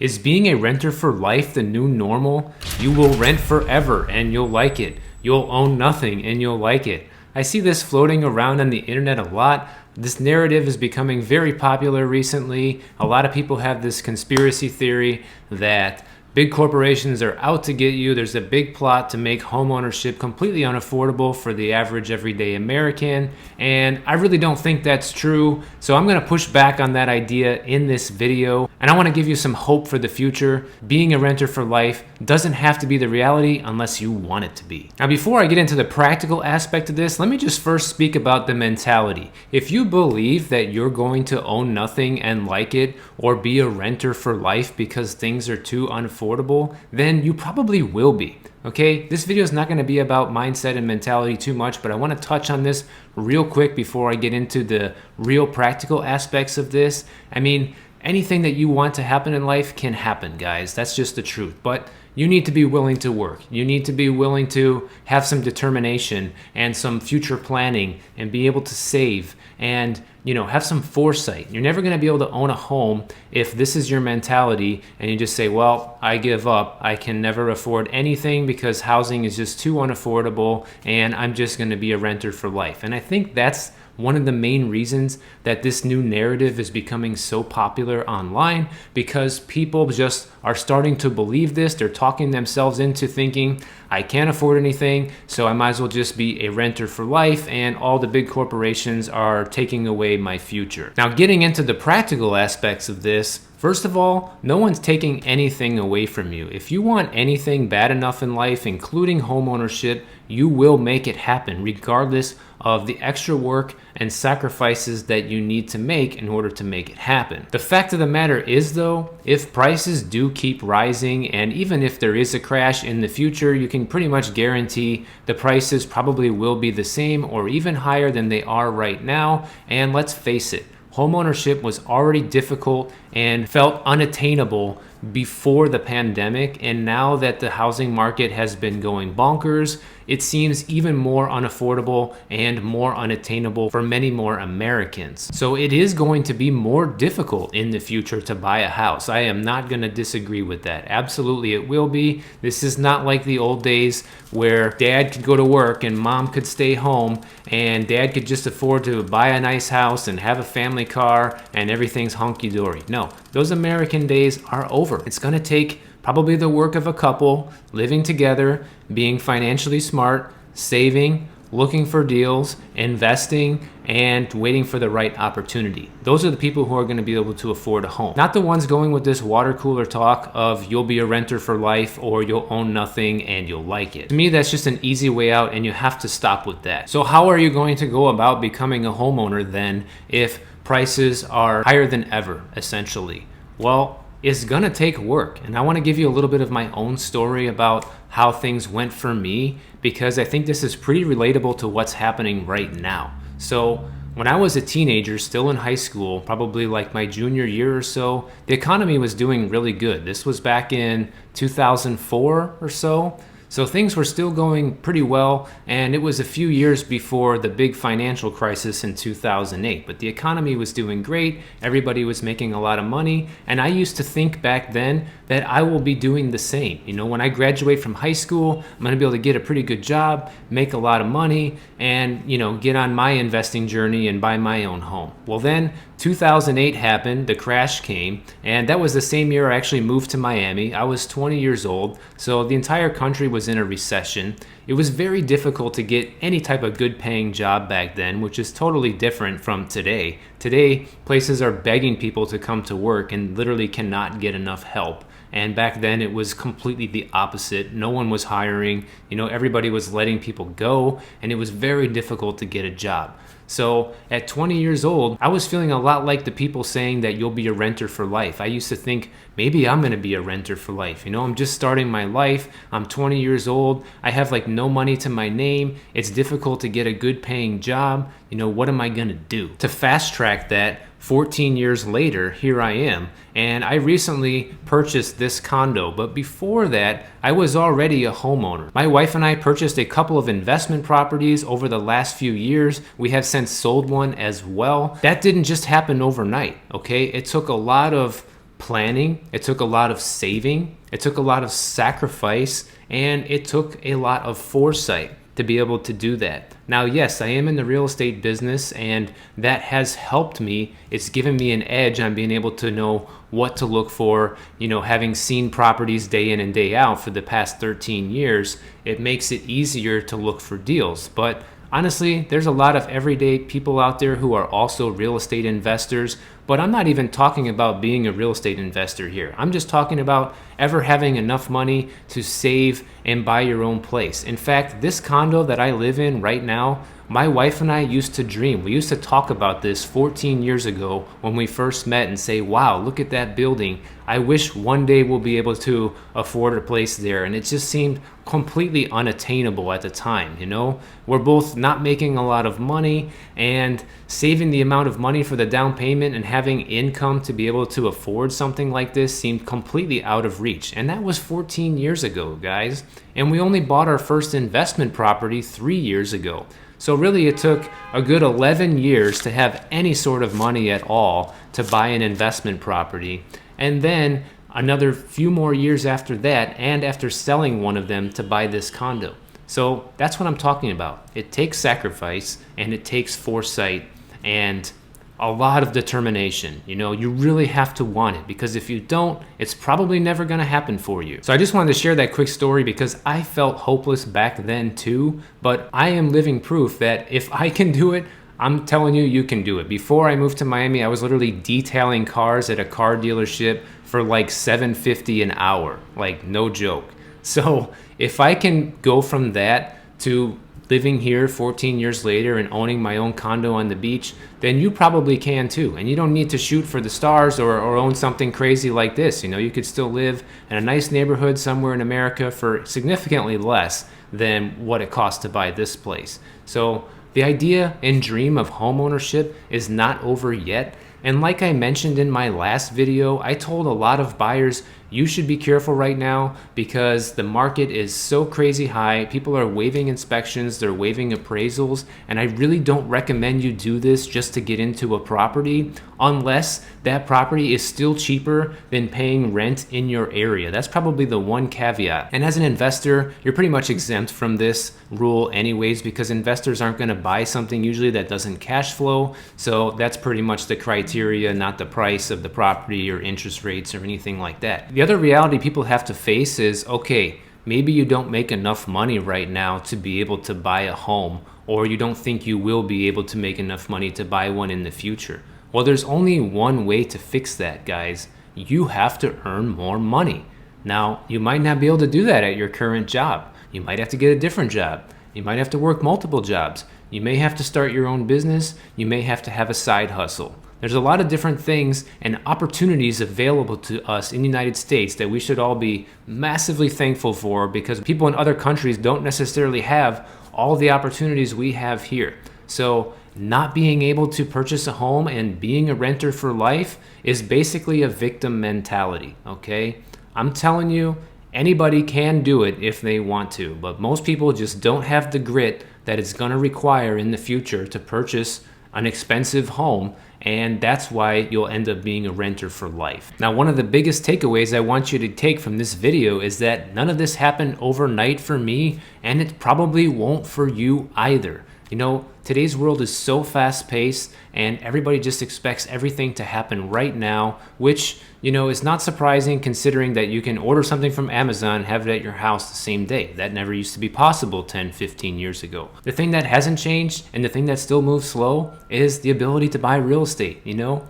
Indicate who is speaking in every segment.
Speaker 1: Is being a renter for life the new normal? You will rent forever and you'll like it. You'll own nothing and you'll like it. I see this floating around on the internet a lot. This narrative is becoming very popular recently. A lot of people have this conspiracy theory that big corporations are out to get you. There's a big plot to make homeownership completely unaffordable for the average everyday American, and I really don't think that's true. So I'm gonna push back on that idea in this video, and I wanna give you some hope for the future. Being a renter for life doesn't have to be the reality unless you want it to be. Now, before I get into the practical aspect of this, let me just first speak about the mentality. If you believe that you're going to own nothing and like it, or be a renter for life because things are too unaffordable, then you probably will be. Okay, this video is not going to be about mindset and mentality too much, but I want to touch on this real quick before I get into the real practical aspects of this. I mean, anything that you want to happen in life can happen, guys. That's just the truth. But you need to be willing to work. You need to be willing to have some determination and some future planning and be able to save and, have some foresight. You're never going to be able to own a home if this is your mentality and you just say, well, I give up. I can never afford anything because housing is just too unaffordable and I'm just going to be a renter for life. And I think that's one of the main reasons that this new narrative is becoming so popular online, because people just are starting to believe this. They're talking themselves into thinking, I can't afford anything, so I might as well just be a renter for life, and all the big corporations are taking away my future. Now, getting into the practical aspects of this, first of all, no one's taking anything away from you. If you want anything bad enough in life, including homeownership, you will make it happen, regardless of the extra work and sacrifices that you need to make in order to make it happen. The fact of the matter is, though, if prices do keep rising, and even if there is a crash in the future, you can pretty much guarantee the prices probably will be the same or even higher than they are right now. And let's face it, homeownership was already difficult and felt unattainable before the pandemic, and now that the housing market has been going bonkers, it seems even more unaffordable and more unattainable for many more Americans. So it is going to be more difficult in the future to buy a house. I am not going to disagree with that. Absolutely it will be. This is not like the old days where dad could go to work and mom could stay home and dad could just afford to buy a nice house and have a family car and everything's hunky-dory. No, those American days are over. It's going to take probably the work of a couple living together, being financially smart, saving, looking for deals, investing, and waiting for the right opportunity. Those are the people who are going to be able to afford a home. Not the ones going with this water cooler talk of you'll be a renter for life or you'll own nothing and you'll like it. To me, that's just an easy way out, and you have to stop with that. So how are you going to go about becoming a homeowner then if prices are higher than ever, essentially? Well, it's gonna take work, and I want to give you a little bit of my own story about how things went for me, because I think this is pretty relatable to what's happening right now. So when I was a teenager, still in high school, probably like my junior year or so, the economy was doing really good. This was back in 2004 or so. So things were still going pretty well, and it was a few years before the big financial crisis in 2008. But the economy was doing great, everybody was making a lot of money, and I used to think back then that I will be doing the same. When I graduate from high school, I'm gonna be able to get a pretty good job, make a lot of money, and get on my investing journey and buy my own home. Well, then 2008 happened, the crash came, and that was the same year I actually moved to Miami. I was 20 years old, so the entire country was in a recession. It was very difficult to get any type of good paying job back then, which is totally different from today. Today, places are begging people to come to work and literally cannot get enough help. And back then it was completely the opposite. No one was hiring, everybody was letting people go, and it was very difficult to get a job. So at 20 years old, I was feeling a lot like the people saying that you'll be a renter for life. I used to think maybe I'm gonna be a renter for life. I'm just starting my life. I'm 20 years old. I have no money to my name. It's difficult to get a good paying job. What am I gonna do? To fast track that, 14 years later, here I am, and I recently purchased this condo, but before that, I was already a homeowner. My wife and I purchased a couple of investment properties over the last few years. We have since sold one as well. That didn't just happen overnight, okay? It took a lot of planning, it took a lot of saving, it took a lot of sacrifice, and it took a lot of foresight to be able to do that. Now, yes, I am in the real estate business, and that has helped me. It's given me an edge on being able to know what to look for. Having seen properties day in and day out for the past 13 years, it makes it easier to look for deals. But honestly, there's a lot of everyday people out there who are also real estate investors, but I'm not even talking about being a real estate investor here. I'm just talking about ever having enough money to save and buy your own place. In fact, this condo that I live in right now, my wife and I used to dream. We used to talk about this 14 years ago when we first met and say, wow, look at that building. I wish one day we'll be able to afford a place there. And it just seemed completely unattainable at the time. We're both not making a lot of money, and saving the amount of money for the down payment and having income to be able to afford something like this seemed completely out of reach. And that was 14 years ago, guys. And we only bought our first investment property 3 years ago. So really it took a good 11 years to have any sort of money at all to buy an investment property. And then another few more years after that, and after selling one of them, to buy this condo. So that's what I'm talking about. It takes sacrifice, and it takes foresight, and a lot of determination. You really have to want it, because if you don't, it's probably never going to happen for you. So I just wanted to share that quick story because I felt hopeless back then too, but I am living proof that if I can do it, I'm telling you, you can do it. Before I moved to Miami, I was literally detailing cars at a car dealership for like $7.50 an hour, like no joke. So if I can go from that to living here 14 years later and owning my own condo on the beach, then you probably can too. And you don't need to shoot for the stars or own something crazy like this. You could still live in a nice neighborhood somewhere in America for significantly less than what it costs to buy this place. So the idea and dream of homeownership is not over yet. And like I mentioned in my last video, I told a lot of buyers, you should be careful right now because the market is so crazy high. People are waiving inspections, they're waiving appraisals, and I really don't recommend you do this just to get into a property unless that property is still cheaper than paying rent in your area. That's probably the one caveat. And as an investor, you're pretty much exempt from this rule anyways, because investors aren't going to buy something usually that doesn't cash flow. So that's pretty much the criteria, not the price of the property or interest rates or anything like that. The other reality people have to face is, okay, maybe you don't make enough money right now to be able to buy a home, or you don't think you will be able to make enough money to buy one in the future. Well, there's only one way to fix that, guys. You have to earn more money. Now, you might not be able to do that at your current job. You might have to get a different job. You might have to work multiple jobs. You may have to start your own business. You may have to have a side hustle. There's a lot of different things and opportunities available to us in the United States that we should all be massively thankful for, because people in other countries don't necessarily have all the opportunities we have here. So not being able to purchase a home and being a renter for life is basically a victim mentality, okay? I'm telling you, anybody can do it if they want to, but most people just don't have the grit that it's gonna require in the future to purchase an expensive home, and that's why you'll end up being a renter for life. Now, one of the biggest takeaways I want you to take from this video is that none of this happened overnight for me, and it probably won't for you either. Today's world is so fast-paced, and everybody just expects everything to happen right now, which, is not surprising considering that you can order something from Amazon and have it at your house the same day. That never used to be possible 10, 15 years ago. The thing that hasn't changed, and the thing that still moves slow, is the ability to buy real estate.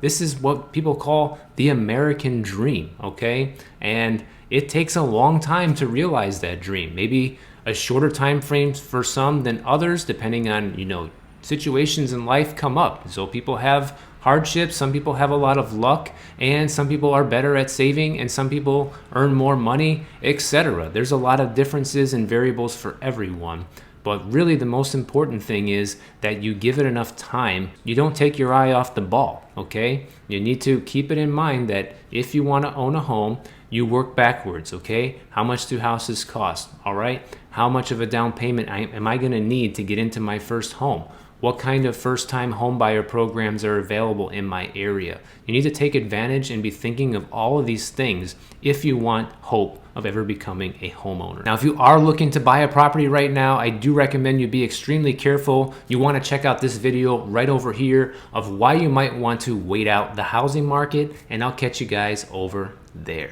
Speaker 1: This is what people call the American dream, okay? And it takes a long time to realize that dream. Maybe a shorter time frame for some than others, depending on, situations in life come up. So people have hardships, some people have a lot of luck, and some people are better at saving, and some people earn more money, etc. There's a lot of differences and variables for everyone. But really the most important thing is that you give it enough time. You don't take your eye off the ball, okay? You need to keep it in mind that if you want to own a home, you work backwards, okay? How much do houses cost, all right? How much of a down payment am I going to need to get into my first home? what kind of first-time homebuyer programs are available in my area. You need to take advantage and be thinking of all of these things if you want hope of ever becoming a homeowner. Now, if you are looking to buy a property right now, I do recommend you be extremely careful. You want to check out this video right over here of why you might want to wait out the housing market, and I'll catch you guys over there.